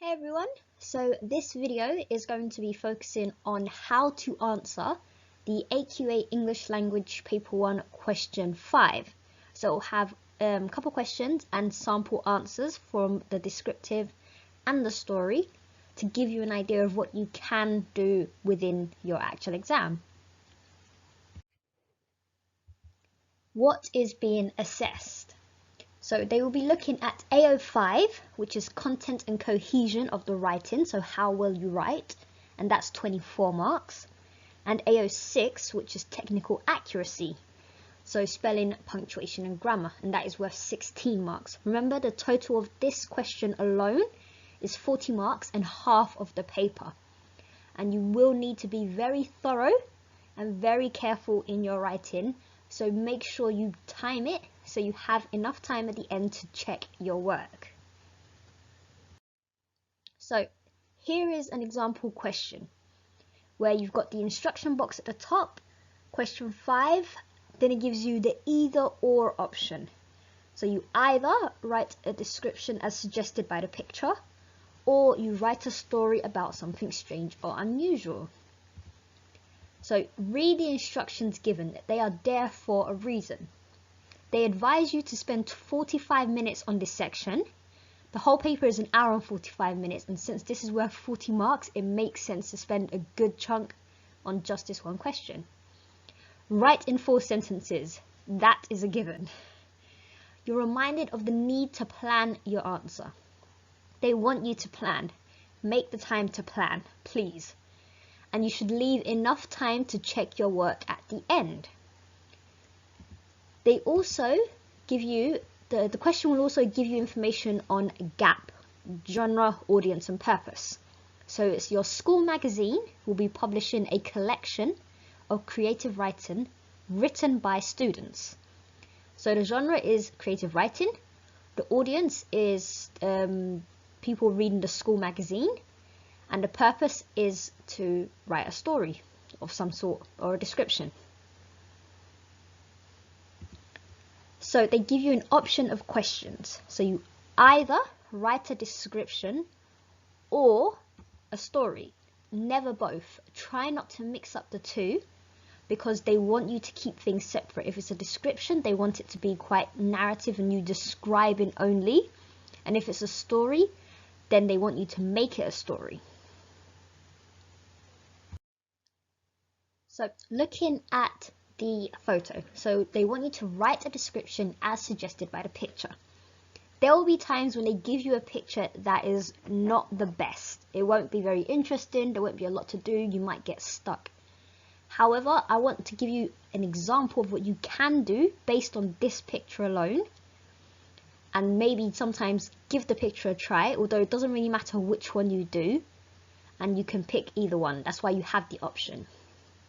Hey everyone, so this video is going to be focusing on how to answer the AQA English Language Paper 1 question 5. So we'll have a couple questions and sample answers from the descriptive and the story to give you an idea of what you can do within your actual exam. What is being assessed? So they will be looking at AO5, which is content and cohesion of the writing, so how well you write, and that's 24 marks. And AO6, which is technical accuracy, so spelling, punctuation and grammar, and that is worth 16 marks. Remember, the total of this question alone is 40 marks and half of the paper. And you will need to be very thorough and very careful in your writing, so make sure you time it so you have enough time at the end to check your work. So here is an example question where you've got the instruction box at the top, question 5, then it gives you the either or option. So you either write a description as suggested by the picture, or you write a story about something strange or unusual. So read the instructions given, they are there for a reason. They advise you to spend 45 minutes on this section. The whole paper is an hour and 45 minutes, and since this is worth 40 marks, it makes sense to spend a good chunk on just this one question. Write in 4 sentences. That is a given. You're reminded of the need to plan your answer. They want you to plan. Make the time to plan, please. And you should leave enough time to check your work at the end. They also give you, the question will also give you information on GAP, genre, audience and purpose. So it's your school magazine will be publishing a collection of creative writing written by students. So the genre is creative writing, the audience is people reading the school magazine, and the purpose is to write a story of some sort or a description. So they give you an option of questions. So you either write a description or a story. Never both. Try not to mix up the two because they want you to keep things separate. If it's a description, they want it to be quite narrative and you describing only. And if it's a story, then they want you to make it a story. So looking at the photo, so they want you to write a description as suggested by the picture. There will be times when they give you a picture that is not the best. It won't be very interesting, there won't be a lot to do, you might get stuck. However, I want to give you an example of what you can do based on this picture alone, and maybe sometimes give the picture a try, although it doesn't really matter which one you do, and you can pick either one. That's why you have the option.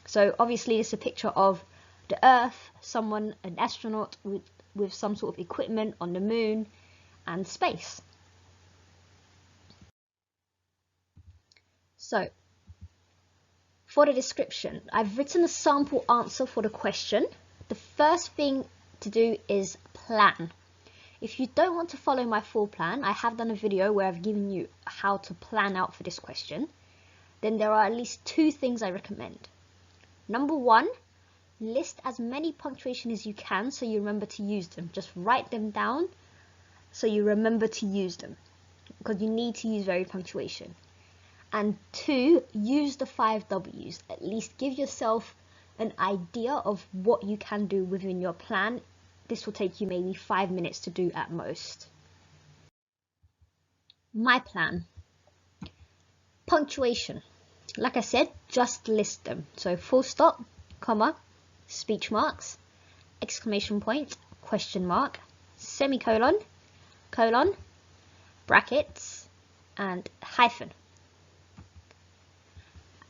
So obviously it's a picture of the Earth, someone, an astronaut with some sort of equipment on the moon, and space. So for the description, I've written a sample answer for the question. The first thing to do is plan. If you don't want to follow my full plan, I have done a video where I've given you how to plan out for this question. Then there are at least 2 things I recommend. Number 1, list as many punctuation as you can so you remember to use them. Just write them down so you remember to use them, because you need to use varied punctuation. And 2, use the 5 W's. At least give yourself an idea of what you can do within your plan. This will take you maybe 5 minutes to do at most. My plan. Punctuation. Like I said, just list them. So full stop, comma, speech marks, exclamation point, question mark, semicolon, colon, brackets, and hyphen.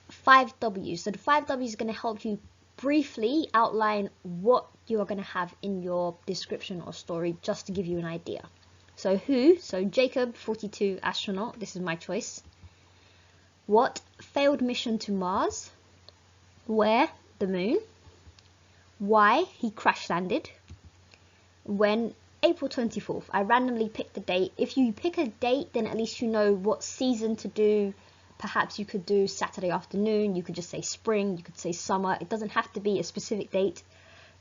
5 W's. So the 5 W's are going to help you briefly outline what you are going to have in your description or story, just to give you an idea. So who? So Jacob, 42, astronaut. This is my choice. What? Failed mission to Mars. Where? The moon. Why? He crash landed. When? April 24th. I randomly picked the date. If you pick a date, then at least you know what season to do. Perhaps you could do Saturday afternoon. You could just say spring. You could say summer. It doesn't have to be a specific date.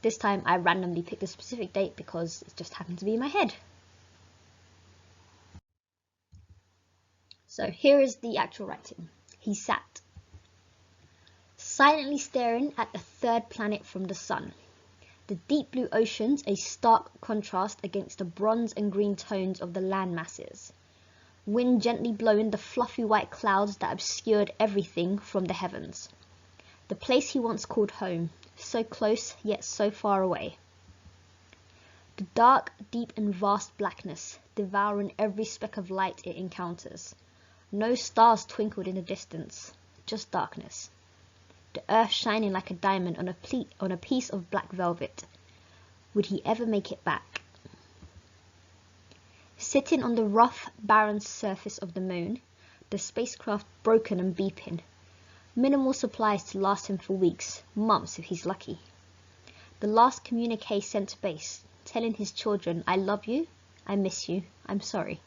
This time I randomly picked a specific date because it just happened to be in my head. So here is the actual writing. He sat, silently staring at the third planet from the sun. The deep blue oceans a stark contrast against the bronze and green tones of the land masses. Wind gently blowing the fluffy white clouds that obscured everything from the heavens. The place he once called home, so close yet so far away. The dark, deep and vast blackness, devouring every speck of light it encounters. No stars twinkled in the distance, just darkness. The earth shining like a diamond on a piece of black velvet. Would he ever make it back? Sitting on the rough, barren surface of the moon, the spacecraft broken and beeping. Minimal supplies to last him for weeks, months if he's lucky. The last communique sent to base, telling his children, I love you, I miss you, I'm sorry.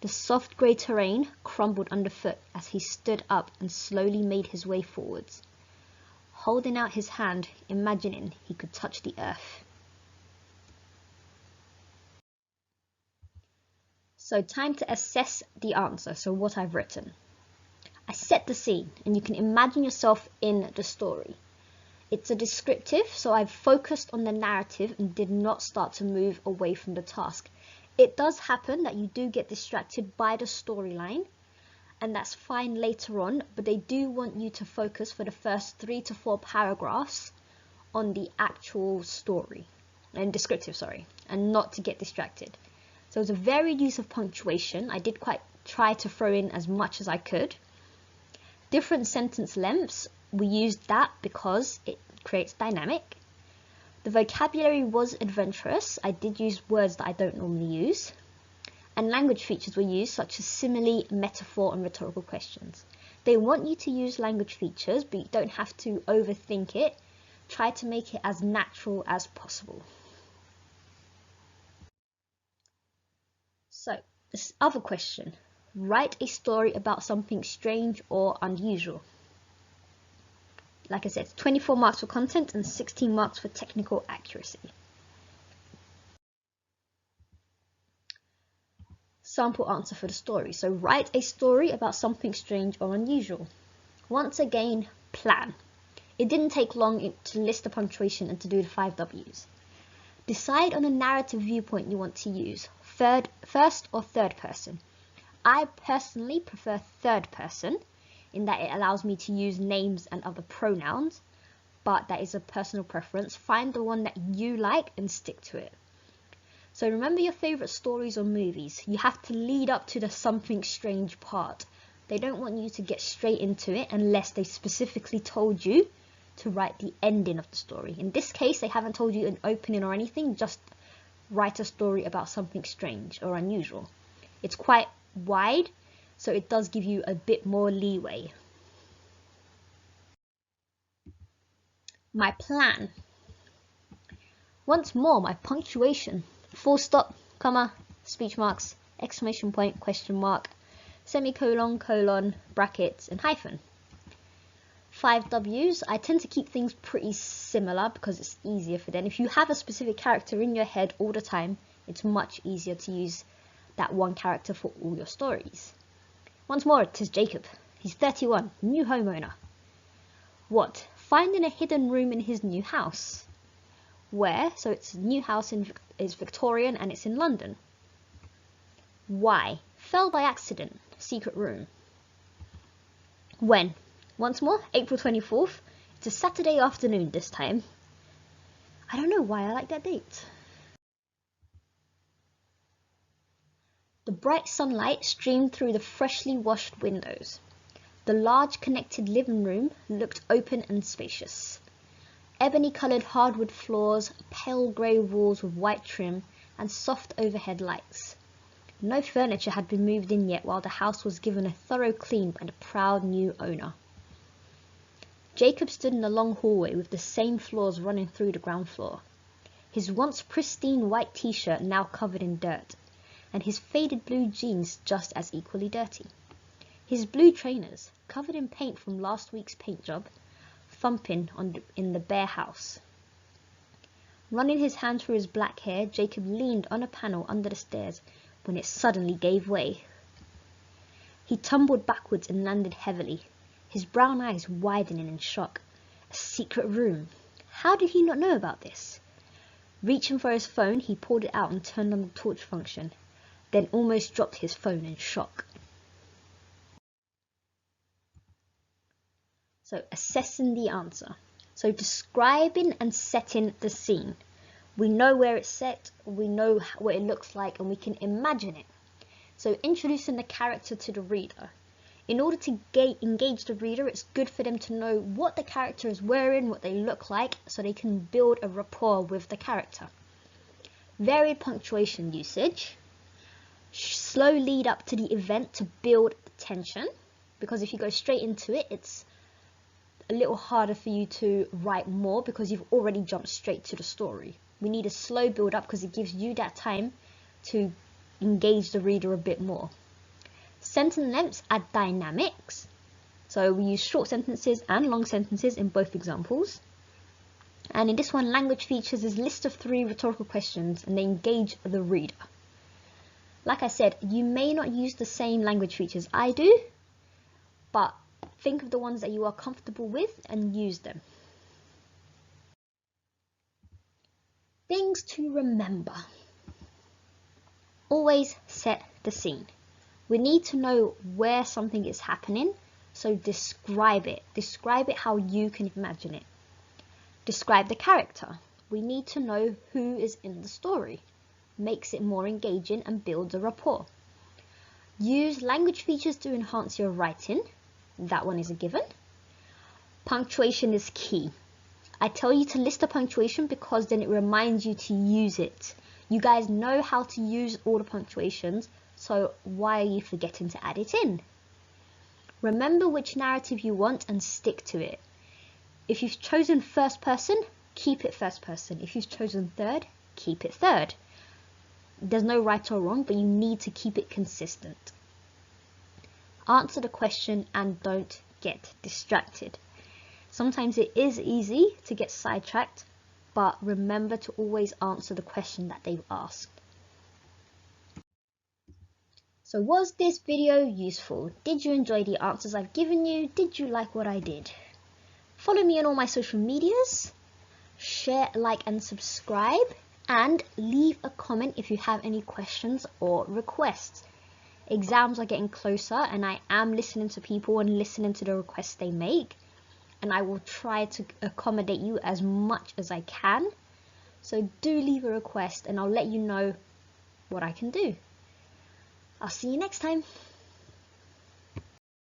The soft grey terrain crumbled underfoot as he stood up and slowly made his way forwards, holding out his hand, imagining he could touch the earth. So time to assess the answer, so what I've written. I set the scene, and you can imagine yourself in the story. It's a descriptive, so I've focused on the narrative and did not start to move away from the task. It does happen that you do get distracted by the storyline, and that's fine later on, but they do want you to focus for the first 3 to 4 paragraphs on the actual story, and descriptive, sorry, and not to get distracted. So it was a varied use of punctuation. I did quite try to throw in as much as I could. Different sentence lengths, we used that because it creates dynamic. The vocabulary was adventurous. I did use words that I don't normally use. And language features were used, such as simile, metaphor, and rhetorical questions. They want you to use language features, but you don't have to overthink it. Try to make it as natural as possible. So, this other question. Write a story about something strange or unusual. Like I said, 24 marks for content and 16 marks for technical accuracy. Sample answer for the story. So write a story about something strange or unusual. Once again, plan. It didn't take long to list the punctuation and to do the 5 W's. Decide on a narrative viewpoint you want to use, first or third person. I personally prefer third person, in that it allows me to use names and other pronouns, but that is a personal preference. Find the one that you like and stick to it. So remember your favourite stories or movies. You have to lead up to the something strange part. They don't want you to get straight into it unless they specifically told you to write the ending of the story. In this case, they haven't told you an opening or anything, just write a story about something strange or unusual. It's quite wide, so it does give you a bit more leeway. My plan. Once more, my punctuation. Full stop, comma, speech marks, exclamation point, question mark, semicolon, colon, brackets, and hyphen. 5 W's. I tend to keep things pretty similar because it's easier for them. If you have a specific character in your head all the time, it's much easier to use that one character for all your stories. Once more, it is Jacob. He's 31, new homeowner. What? Finding a hidden room in his new house. Where? So it's a new house is Victorian and it's in London. Why? Fell by accident. Secret room. When? Once more, April 24th. It's a Saturday afternoon this time. I don't know why I like that date. The bright sunlight streamed through the freshly washed windows. The large connected living room looked open and spacious. Ebony-coloured hardwood floors, pale grey walls with white trim, and soft overhead lights. No furniture had been moved in yet while the house was given a thorough clean by the proud new owner. Jacob stood in the long hallway with the same floors running through the ground floor. his once pristine white t-shirt now covered in dirt, and his faded blue jeans just as equally dirty. His blue trainers, covered in paint from last week's paint job, thumping in the bare house. Running his hand through his black hair, Jacob leaned on a panel under the stairs when it suddenly gave way. He tumbled backwards and landed heavily, his brown eyes widening in shock. A secret room. How did he not know about this? Reaching for his phone, he pulled it out and turned on the torch function, then almost dropped his phone in shock. So, assessing the answer. So, describing and setting the scene. We know where it's set, we know what it looks like, and we can imagine it. So, introducing the character to the reader. In order to engage the reader, it's good for them to know what the character is wearing, what they look like, so they can build a rapport with the character. Varied punctuation usage. Slow lead up to the event to build tension, because if you go straight into it, it's a little harder for you to write more because you've already jumped straight to the story. We need a slow build up because it gives you that time to engage the reader a bit more. Sentence lengths add dynamics. So we use short sentences and long sentences in both examples. And in this one, language features is a list of 3 rhetorical questions and they engage the reader. Like I said, you may not use the same language features I do, but think of the ones that you are comfortable with and use them. Things to remember. Always set the scene. We need to know where something is happening, so describe it. Describe it how you can imagine it. Describe the character. We need to know who is in the story. Makes it more engaging and builds a rapport. Use language features to enhance your writing. That one is a given. Punctuation is key. I tell you to list the punctuation because then it reminds you to use it. You guys know how to use all the punctuations, so why are you forgetting to add it in? Remember which narrative you want and stick to it. If you've chosen first person, keep it first person. If you've chosen third, keep it third. There's no right or wrong, but you need to keep it consistent. Answer the question and don't get distracted. Sometimes it is easy to get sidetracked, but remember to always answer the question that they've asked. So was this video useful? Did you enjoy the answers I've given you? Did you like what I did? Follow me on all my social medias, share, like and subscribe, and leave a comment if you have any questions or requests. Exams are getting closer and I am listening to people and listening to the requests they make, and I will try to accommodate you as much as I can. So do leave a request and I'll let you know what I can do. I'll see you next time.